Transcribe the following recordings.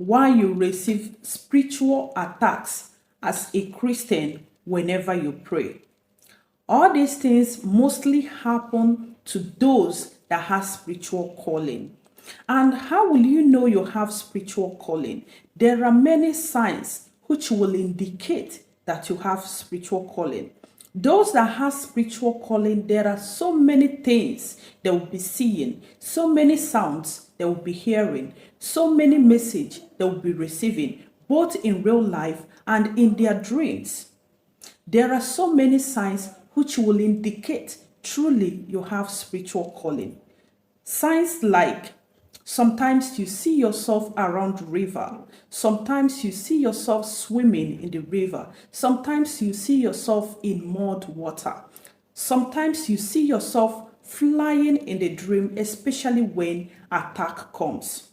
why you receive spiritual attacks as a Christian whenever you pray. All these things mostly happen to those that have spiritual calling. And how will you know you have spiritual calling? There are many signs which will indicate that you have spiritual calling. Those that have spiritual calling, there are so many things they will be seeing, so many sounds they will be hearing, so many messages they will be receiving, both in real life and in their dreams. There are so many signs which will indicate truly you have spiritual calling. Signs like sometimes you see yourself around the river. Sometimes you see yourself swimming in the river. Sometimes you see yourself in mud water. Sometimes you see yourself flying in the dream, especially when attack comes.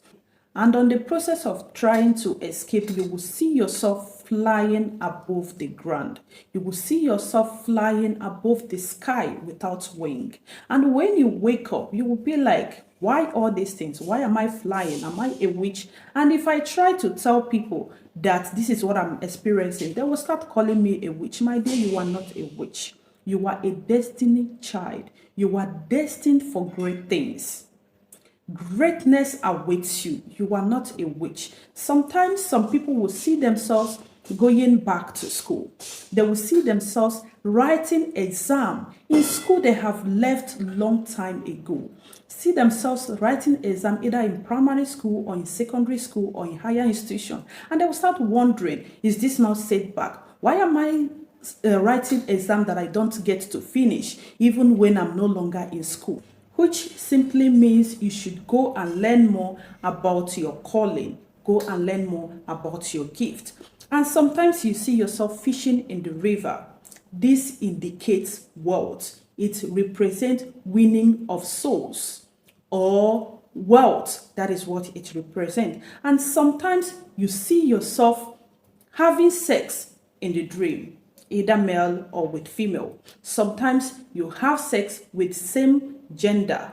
And on the process of trying to escape, you will see yourself flying above the ground. You will see yourself flying above the sky without wing. And when you wake up, you will be like, why all these things? Why am I flying? Am I a witch? And if I try to tell people that this is what I'm experiencing, they will start calling me a witch. My dear, you are not a witch. You are a destiny child. You are destined for great things. Greatness awaits you. You are not a witch. Sometimes some people will see themselves going back to school. They will see themselves writing exam in school they have left long time ago. See themselves writing exam either in primary school or in secondary school or in higher institution. And they will start wondering, is this now setback? Why am I writing exam that I don't get to finish even when I'm no longer in school? Which simply means you should go and learn more about your calling. Go and learn more about your gift. And sometimes you see yourself fishing in the river. This indicates wealth. It represents winning of souls or wealth. That is what it represents. And sometimes you see yourself having sex in the dream, either male or with female. Sometimes you have sex with same gender,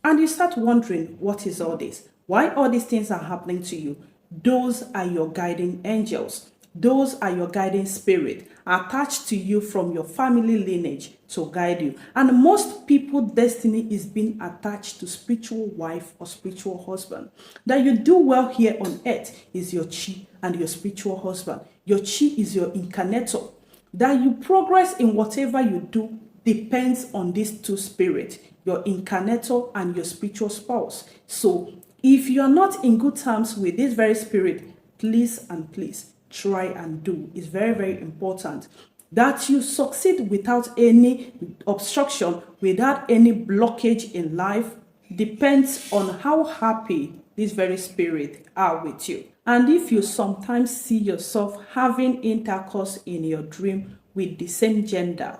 and you start wondering, what is all this? Why all these things are happening to you? Those are your guiding angels. Those are your guiding spirit attached to you from your family lineage to guide you. And most people's destiny is being attached to spiritual wife or spiritual husband. That you do well here on earth is your chi and your spiritual husband. Your chi is your incarnator. That you progress in whatever you do depends on these two spirits, your incarnator and your spiritual spouse. So if you are not in good terms with this very spirit, please and please try and do. It's very, very important that you succeed without any obstruction, without any blockage in life. Depends on how happy this very spirit are with you. And if you sometimes see yourself having intercourse in your dream with the same gender,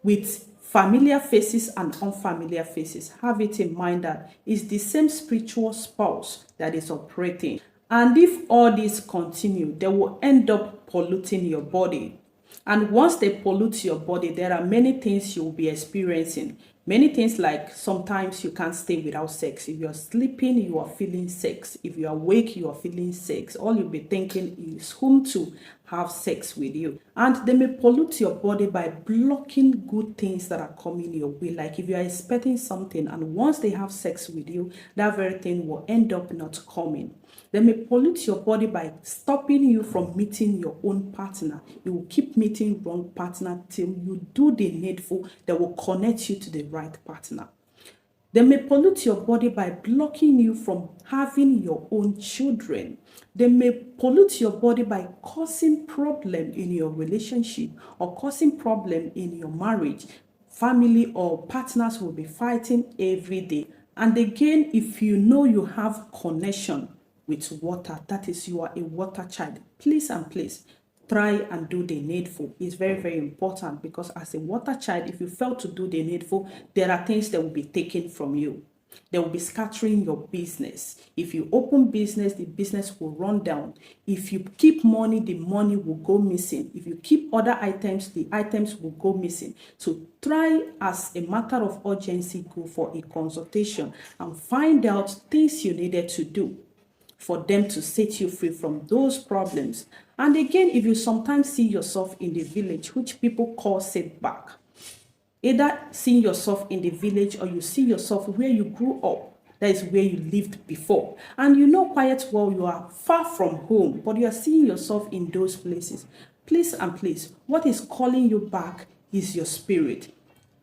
with familiar faces and unfamiliar faces, have it in mind that it's the same spiritual spouse that is operating. And if all this continue, they will end up polluting your body. And once they pollute your body, there are many things you'll be experiencing. Many things like sometimes you can't stay without sex. If you're sleeping, you are feeling sex. If you're awake, you are feeling sex. All you'll be thinking is whom to have sex with you. And they may pollute your body by blocking good things that are coming your way. Like if you are expecting something and once they have sex with you, that very thing will end up not coming. They may pollute your body by stopping you from meeting your own partner. You will keep meeting wrong partner till you do the needful that will connect you to the right partner. They may pollute your body by blocking you from having your own children. They may pollute your body by causing problem in your relationship or causing problem in your marriage. Family or partners will be fighting every day. And again, if you know you have connection with water, that is, you are a water child, please and please try and do the needful. It's very, very important, because as a water child, if you fail to do the needful, there are things that will be taken from you. They will be scattering your business. If you open business, the business will run down. If you keep money, the money will go missing. If you keep other items, the items will go missing. So try, as a matter of urgency, go for a consultation and find out things you needed to do. for them to set you free from those problems. And again, if you sometimes see yourself in the village, which people call setback, either seeing yourself in the village or you see yourself where you grew up, that is where you lived before, and you know quite well you are far from home, but you are seeing yourself in those places, please and please, what is calling you back is your spirit.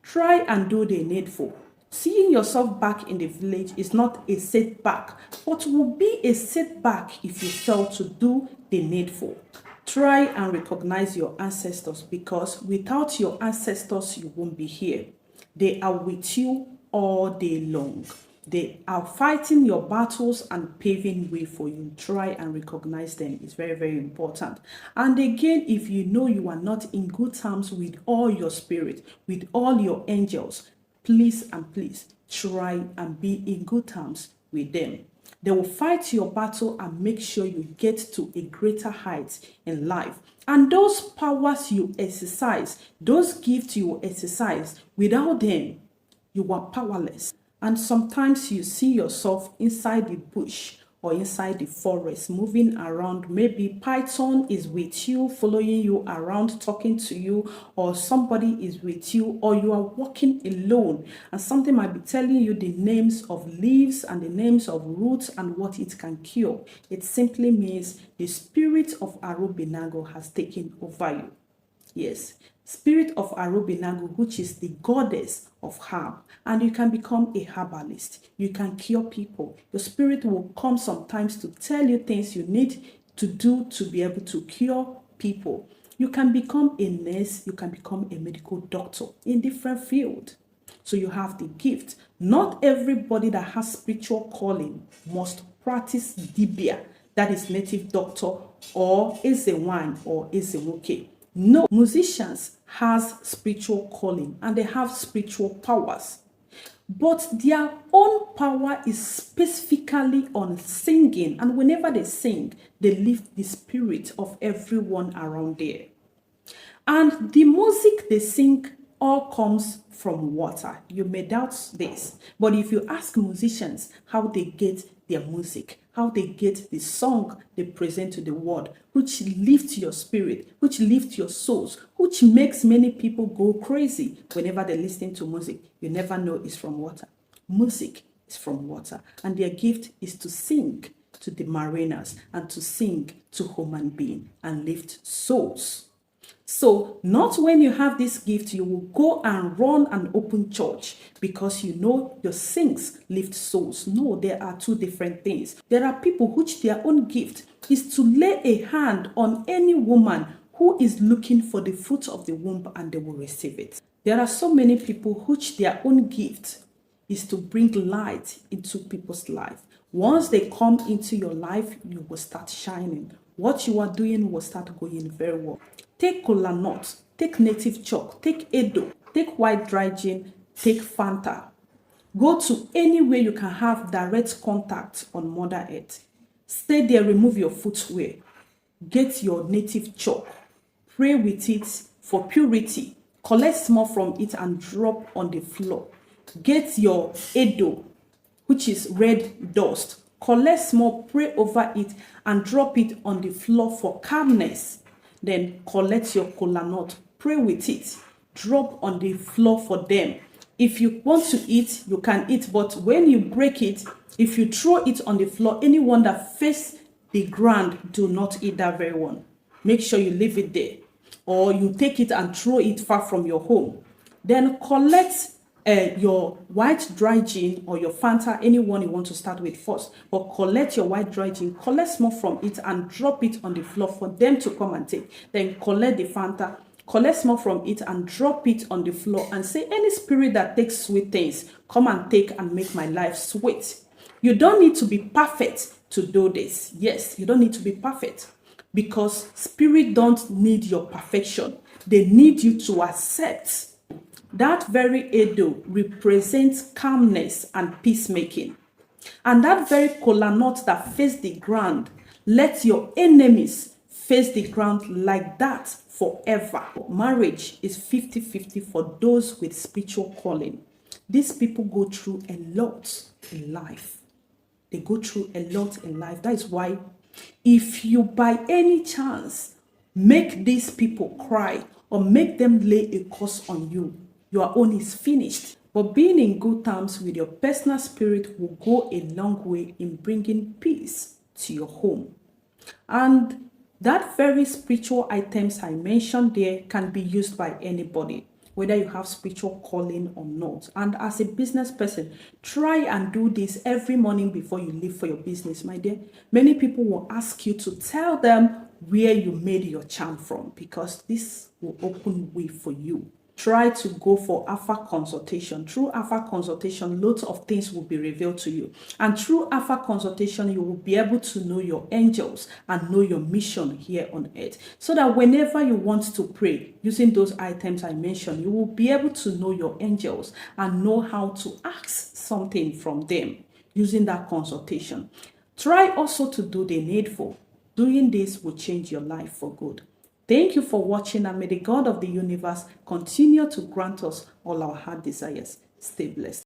Try and do the needful. Seeing yourself back in the village is not a setback, but will be a setback if you fail to do the needful. Try and recognize your ancestors, because without your ancestors, you won't be here. They are with you all day long. They are fighting your battles and paving way for you. Try and recognize them. It's very, very important. And again, if you know you are not in good terms with all your spirit, with all your angels, please and please try and be in good terms with them. They will fight your battle and make sure you get to a greater height in life. And those powers you exercise, those gifts you exercise, without them, you are powerless. And sometimes you see yourself inside the bush or inside the forest, moving around. Maybe python is with you, following you around, talking to you, or somebody is with you, or you are walking alone and something might be telling you the names of leaves and the names of roots and what it can cure. It simply means the spirit of Obiageriaku has taken over you. Yes, spirit of Obiageriaku, which is the goddess of herb, and you can become a herbalist. You can cure people. Your spirit will come sometimes to tell you things you need to do to be able to cure people. You can become a nurse. You can become a medical doctor in different fields. So you have the gift. Not everybody that has spiritual calling must practice dibia, that is native doctor, or Ezewan or Ezewoke. No, musicians has spiritual calling and they have spiritual powers, but their own power is specifically on singing, and whenever they sing, they lift the spirit of everyone around there. And the music they sing all comes from water. You may doubt this, but if you ask musicians how they get their music, how they get the song they present to the world, which lifts your spirit, which lifts your souls, which makes many people go crazy whenever they listen to music, you never know it's from water. Music is from water, and their gift is to sing to the mariners and to sing to human beings and lift souls. So not when you have this gift, you will go and run an open church because you know your sings lift souls. No, there are two different things. There are people which their own gift is to lay a hand on any woman who is looking for the fruit of the womb and they will receive it. There are so many people which their own gift is to bring light into people's life. Once they come into your life, you will start shining. What you are doing will start going very well. Take kola nut, take native chalk, take edo, take white dry gin, take Fanta. Go to anywhere you can have direct contact on Mother Earth. Stay there, remove your footwear. Get your native chalk. Pray with it for purity. Collect small from it and drop on the floor. Get your edo, which is red dust. Collect small, pray over it and drop it on the floor for calmness. Then collect your kola nut, pray with it, drop on the floor for them. If you want to eat, you can eat, but when you break it, if you throw it on the floor, anyone that faces the ground, do not eat that very one. Make sure you leave it there, or you take it and throw it far from your home. Then collect your white dry gin or your Fanta, anyone you want to start with first, but collect your white dry gin, collect small from it and drop it on the floor for them to come and take. Then collect the Fanta, collect small from it and drop it on the floor and say, any spirit that takes sweet things, come and take and make my life sweet. You don't need to be perfect to do this. Yes, you don't need to be perfect, because spirit don't need your perfection. They need you to accept. That very edo represents calmness and peacemaking. And that very kola nut that face the ground, let your enemies face the ground like that forever. Marriage is 50-50 for those with spiritual calling. These people go through a lot in life. They go through a lot in life. That is why if you by any chance make these people cry or make them lay a curse on you, your own is finished. But being in good terms with your personal spirit will go a long way in bringing peace to your home. And that very spiritual items I mentioned there can be used by anybody, whether you have spiritual calling or not. And as a business person, try and do this every morning before you leave for your business, my dear. Many people will ask you to tell them where you made your charm from, because this will open way for you. Try to go for Alpha consultation. Through Alpha consultation, lots of things will be revealed to you. And through Alpha consultation, you will be able to know your angels and know your mission here on earth. So that whenever you want to pray, using those items I mentioned, you will be able to know your angels and know how to ask something from them using that consultation. Try also to do the needful. Doing this will change your life for good. Thank you for watching, and may the God of the universe continue to grant us all our heart desires. Stay blessed.